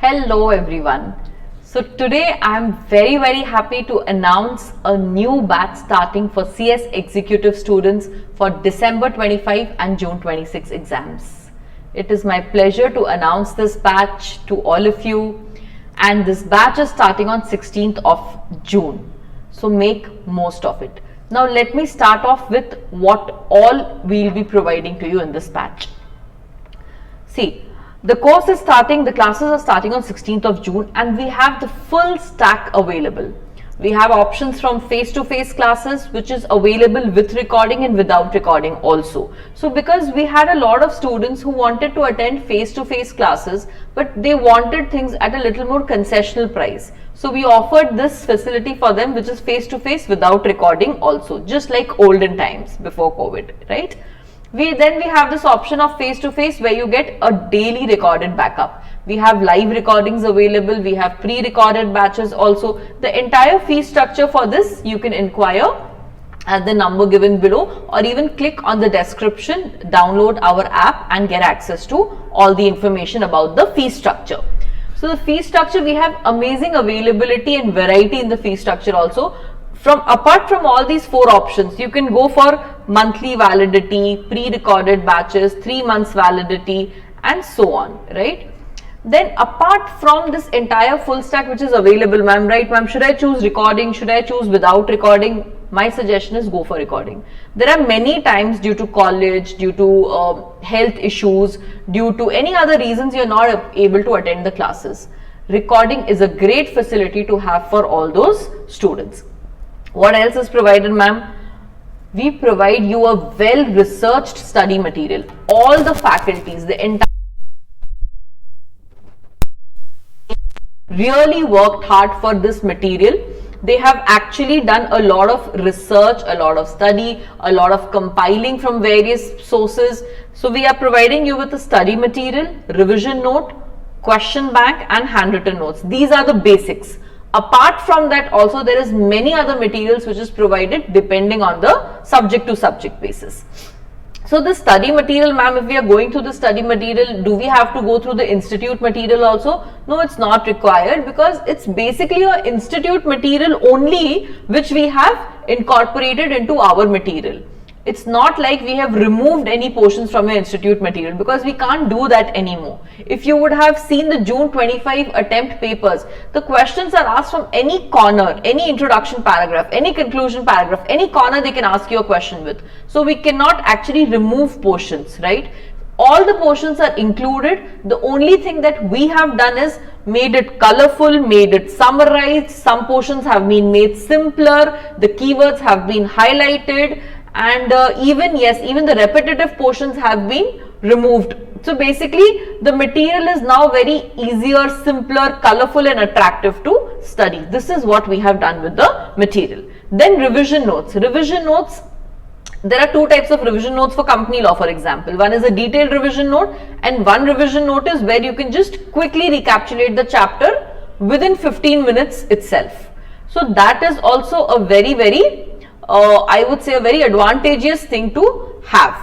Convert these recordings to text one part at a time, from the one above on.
Hello everyone. So today I'm very happy to announce a new batch starting for CS executive students for December 25 and June 26 exams. It is my pleasure to announce this batch to all of you, and this batch is starting on 16th of June. So make most of it. Now let me start off with what all we'll be providing to you in this batch. See, the course is starting, the classes are starting on 16th of June, and we have the full stack available. We have options from face-to-face classes, which is available with recording and without recording also. So because we had a lot of students who wanted to attend face-to-face classes, but they wanted things at a little more concessional price. So we offered this facility for them, which is face-to-face without recording also, just like olden times before COVID, right? We have this option of face-to-face where you get a daily recorded backup. We have live recordings available, we have pre-recorded batches also. The entire fee structure for this you can inquire at the number given below, or even click on the description, download our app and get access to all the information about the fee structure. So the fee structure, we have amazing availability and variety in the fee structure also. Apart from all these four options, you can go for monthly validity, pre-recorded batches, 3 months validity, and so on, right? Then apart from this entire full stack which is available, ma'am, right, ma'am, should I choose recording, should I choose without recording? My suggestion is go for recording. There are many times due to college, due to health issues, due to any other reasons you're not able to attend the classes. Recording is a great facility to have for all those students. What else is provided, ma'am? We provide you a well-researched study material. All the faculties, the entire really worked hard for this material. They have actually done a lot of research, a lot of study, a lot of compiling from various sources. So we are providing you with a study material, revision note, question bank and handwritten notes. These are the basics. Apart from that also there is many other materials which is provided depending on the subject to subject basis. So the study material, ma'am, if we are going through the study material, do we have to go through the institute material also? No, it's not required, because it's basically an institute material only which we have incorporated into our material. It's not like we have removed any portions from your institute material, because we can't do that anymore. If you would have seen the June 25 attempt papers, the questions are asked from any corner, any introduction paragraph, any conclusion paragraph, any corner they can ask you a question with. So we cannot actually remove portions, right? All the portions are included. The only thing that we have done is made it colorful, made it summarized. Some portions have been made simpler. The keywords have been highlighted. And even the repetitive portions have been removed. So basically the material is now very easier, simpler, colorful and attractive to study. This is what we have done with the material. Then revision notes. Revision notes, there are two types of revision notes for company law, for example. One is a detailed revision note, and one revision note is where you can just quickly recapitulate the chapter within 15 minutes itself. So that is also a very I would say a very advantageous thing to have.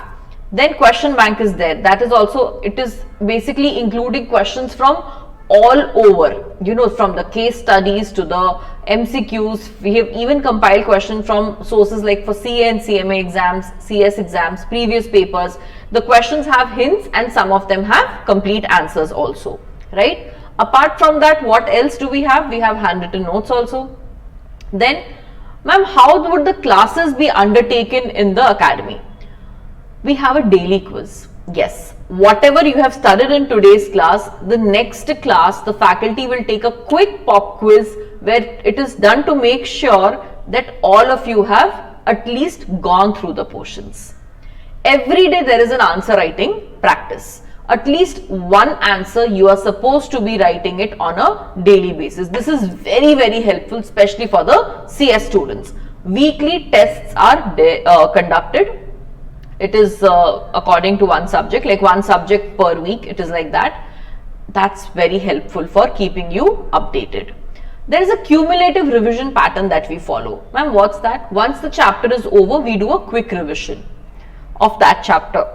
Then question bank is there. That is also, it is basically including questions from all over, you know, from the case studies to the MCQs. We have even compiled questions from sources like for CA and CMA exams, CS exams, previous papers. The questions have hints and some of them have complete answers also, right? Apart from that, what else do we have? We have handwritten notes also. Then, ma'am, how would the classes be undertaken in the academy? We have a daily quiz. Yes, whatever you have studied in today's class, the next class, the faculty will take a quick pop quiz where it is done to make sure that all of you have at least gone through the portions. Every day there is an answer writing practice. At least one answer you are supposed to be writing it on a daily basis. This is very helpful, especially for the CS students. Weekly tests are conducted. It is according to one subject, like one subject per week. It is like that. That's very helpful for keeping you updated. There is a cumulative revision pattern that we follow. Ma'am, what's that? Once the chapter is over, we do a quick revision of that chapter.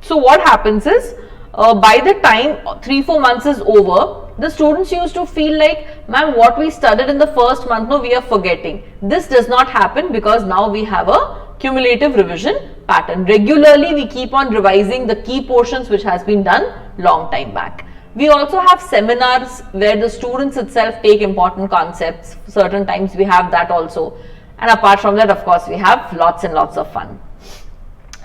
So what happens is, by the time 3-4 months is over, the students used to feel like, ma'am, what we studied in the first month, no, we are forgetting. This does not happen because now we have a cumulative revision pattern. Regularly, we keep on revising the key portions which has been done long time back. We also have seminars where the students itself take important concepts. Certain times we have that also. And apart from that, of course, we have lots and lots of fun.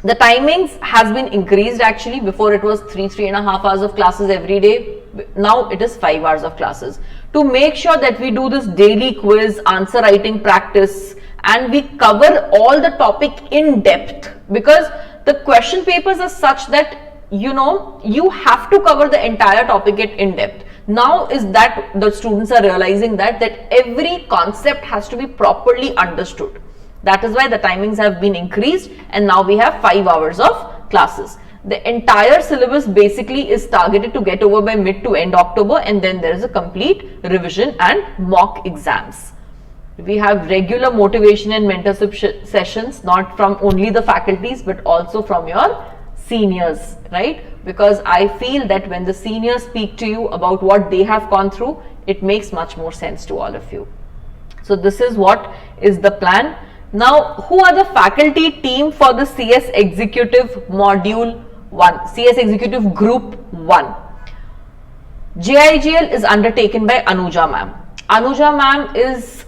The timings has been increased actually. Before it was 3.5 hours of classes every day. Now it is 5 hours of classes. To make sure that we do this daily quiz, answer writing practice, and we cover all the topic in depth, because the question papers are such that you have to cover the entire topic in depth. Now is that the students are realizing that every concept has to be properly understood. That is why the timings have been increased, and now we have 5 hours of classes. The entire syllabus basically is targeted to get over by mid to end October, and then there is a complete revision and mock exams. We have regular motivation and mentorship sessions, not from only the faculties but also from your seniors, right? Because I feel that when the seniors speak to you about what they have gone through, it makes much more sense to all of you. So this is what is the plan. Now, who are the faculty team for the CS Executive Module 1, CS Executive Group 1? JIGL is undertaken by Anuja ma'am. Anuja ma'am is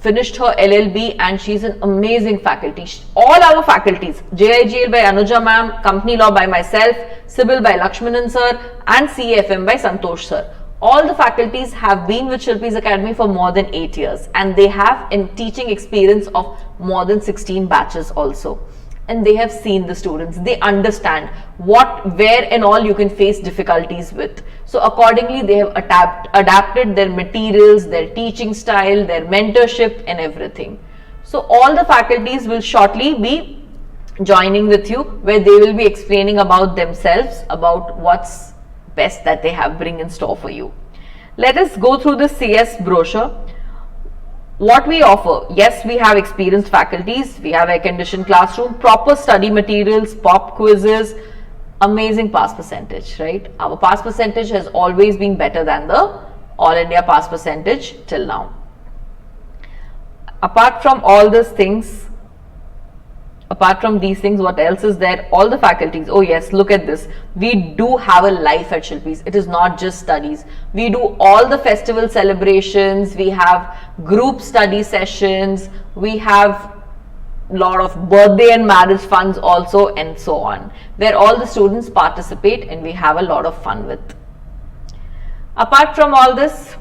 finished her LLB and she's an amazing faculty. All our faculties, JIGL by Anuja ma'am, Company Law by myself, Civil by Lakshmanan sir, and CFM by Santosh sir. All the faculties have been with Shilpi's Academy for more than 8 years, and they have in teaching experience of more than 16 batches also. And they have seen the students, they understand what, where and all you can face difficulties with. So accordingly, they have adapted their materials, their teaching style, their mentorship and everything. So all the faculties will shortly be joining with you, where they will be explaining about themselves, about what's best that they have bring in store for you. Let us go through the CS brochure. What we offer, yes, we have experienced faculties, we have air-conditioned classroom, proper study materials, pop quizzes, amazing pass percentage, right? Our pass percentage has always been better than the All India pass percentage till now. Apart from all these things, what else is there? All the faculties, oh yes, look at this. We do have a life at Shilpi's. It is not just studies. We do all the festival celebrations. We have group study sessions. We have a lot of birthday and marriage funds also, and so on, where all the students participate and we have a lot of fun with. Apart from all this,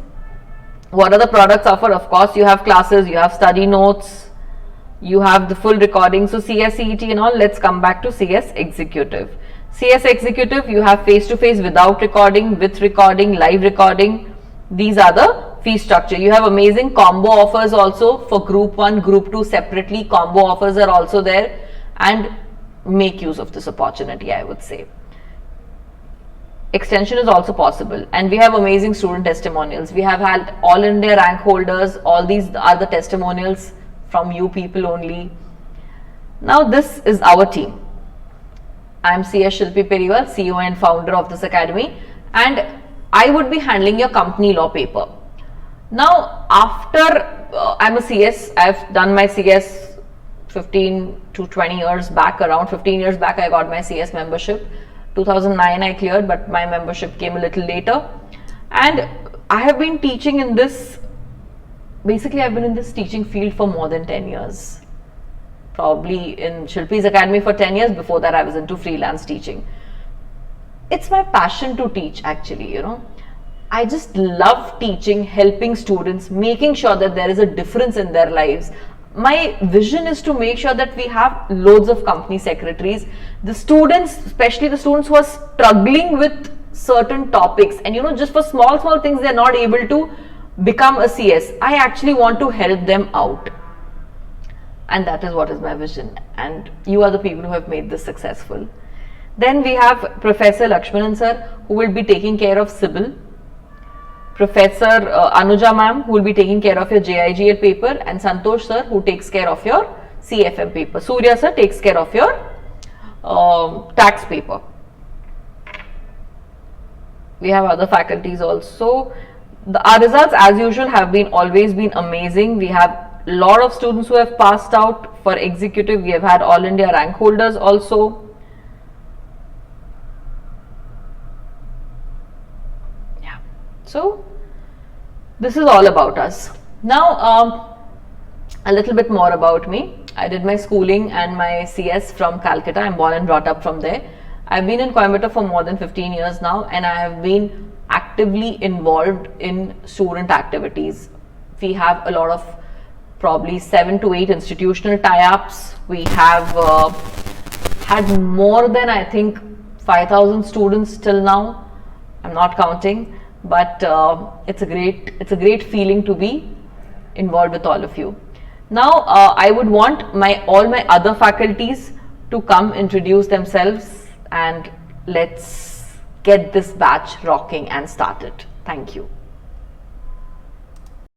what are the products offered? Of course, you have classes, you have study notes, you have the full recording. So CS CET and all. Let's come back to CS Executive. CS Executive, you have face-to-face without recording, with recording, live recording. These are the fee structure. You have amazing combo offers also for group 1, group 2 separately. Combo offers are also there, and make use of this opportunity, I would say. Extension is also possible, and we have amazing student testimonials. We have had All India rank holders. All these are the testimonials from you people only. Now this is our team. I am CS Shilpi Periwal, CEO and founder of this academy, and I would be handling your company law paper. Now after I'm a CS, I've done my CS 15 to 20 years back. Around 15 years back I got my CS membership. 2009 I cleared, but my membership came a little later, and I have been teaching in this. Basically, I've been in this teaching field for more than 10 years. Probably in Shilpi's Academy for 10 years. Before that, I was into freelance teaching. It's my passion to teach, actually, I just love teaching, helping students, making sure that there is a difference in their lives. My vision is to make sure that we have loads of company secretaries. The students, especially the students who are struggling with certain topics, and just for small things, they're not able to become a CS. I actually want to help them out, and that is what is my vision, and you are the people who have made this successful. Then we have Professor Lakshmanan sir, who will be taking care of Sybil, Professor Anuja ma'am, who will be taking care of your JIGL paper, and Santosh sir, who takes care of your CFM paper. Surya sir takes care of your tax paper. We have other faculties also. Our results as usual have been always been amazing. We have a lot of students who have passed out. For executive, we have had all India rank holders also. Yeah, so this is all about us. Now a little bit more about me. I did my schooling and my CS from Calcutta. I'm born and brought up from there. I've been in Coimbatore for more than 15 years now, and I have been actively involved in student activities. We have a lot of probably 7 to 8 institutional tie-ups. We have had more than, I think, 5,000 students till now. I'm not counting, but it's a great feeling to be involved with all of you. Now I would want all my other faculties to come introduce themselves, and let's get this batch rocking and started. Thank you.